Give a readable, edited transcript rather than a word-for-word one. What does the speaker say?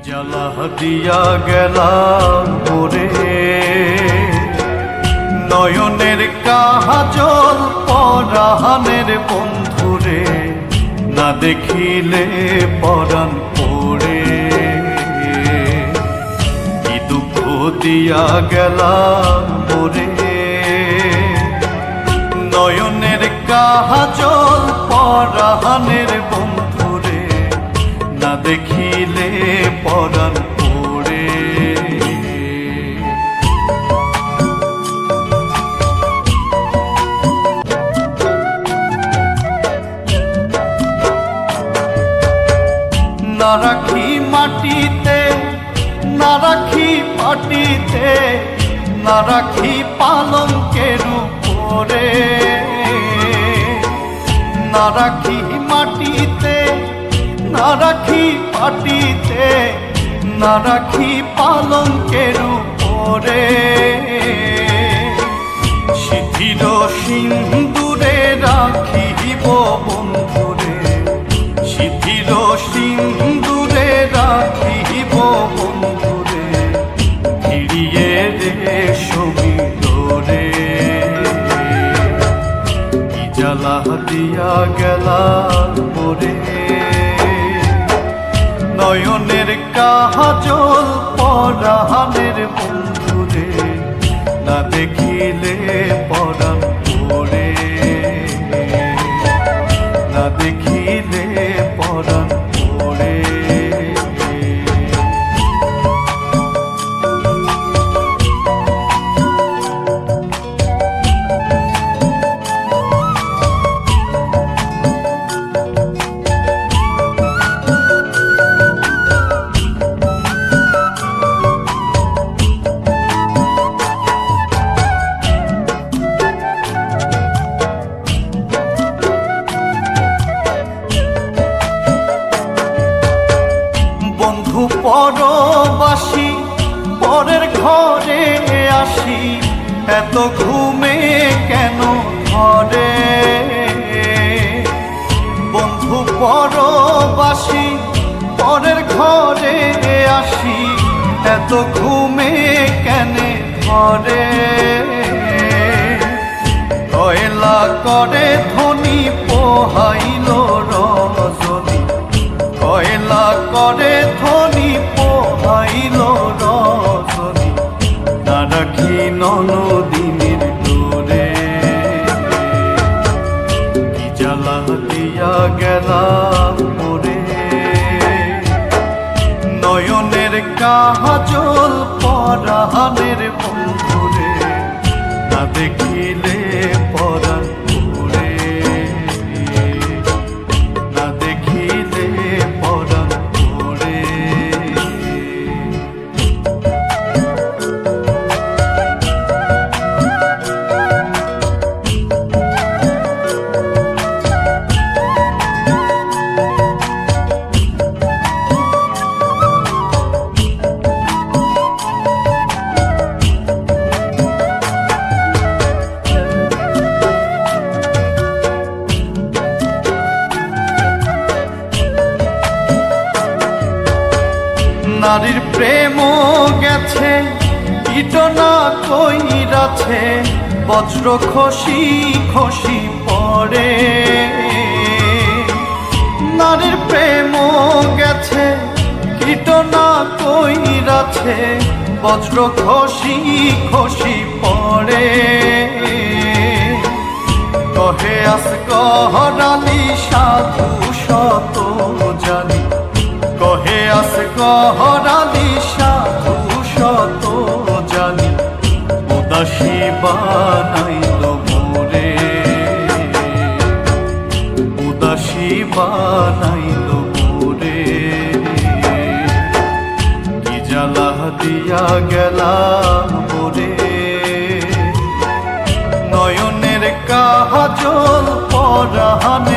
জ্বালা দিয়া গেলা মোরে নয়নের কাজল পরাণের বন্ধুরে, না দেখিলে পরাণ পড়ে। কি দুঃখ দিয়া গেলা মোরে নয়নের কাজল পরাণের বন্ধুরে, না দেখিলে পরাণ পড়ে। না রাখি মাটিতে, না রাখি পাটিতে, না রাখি পালঙ্কের উপরে। না রাখি মাটিতে, না রাখি পাটিতে, না রাখি পালঙ্কের উপরে। সিঁথির সিন্দুরে রাখিব বন্ধুরে, সিঁথির সিন্দুরে রাখিব বন্ধুরে, ফিরিয়ে রে সমীরে। কি জ্বালা দিয়া গেলা মোরে নয়নের কাজল পরাণের বন্ধুরে, না দেখিলে পরাণ পড়ে। না দেখিলে পরাণ পড়ে। বন্ধু পরবাসী পরের ঘরে আসি, এত ঘুমে কেন ধরে। বন্ধু পরবাসী পরের ঘরে আসি, এত ঘুমে কেন ধরে। কয়লা করে ধনী পোহাইল রজনী, কয়লা করে ধনী পোহাইল রজনী, না রাখি ননদিনীর ডোরে। কি জ্বালা দিয়া গেলা মোরে নয়নের কাজল পরাণের বন্ধুরে, না দেখিলে পরাণ পড়ে। না দেখিলে পরাণ পড়ে। নারীর প্রেম গেছে কীটনা কইরাছে, বজ্র খসি খসি পড়ে। নারীর প্রেম গেছে কীটনা কইরাছে, বজ্র খসি খসি পড়ে। কহে আস কহরালি সাধু শত জানি, কহে আস কহরালি সাধু শত জানি, উদাসী বানাইল মোরে। উদাসী বানাইল মোরে। কি জ্বালা দিয়া গেলা মোরে নয়নের কাজল পরাণের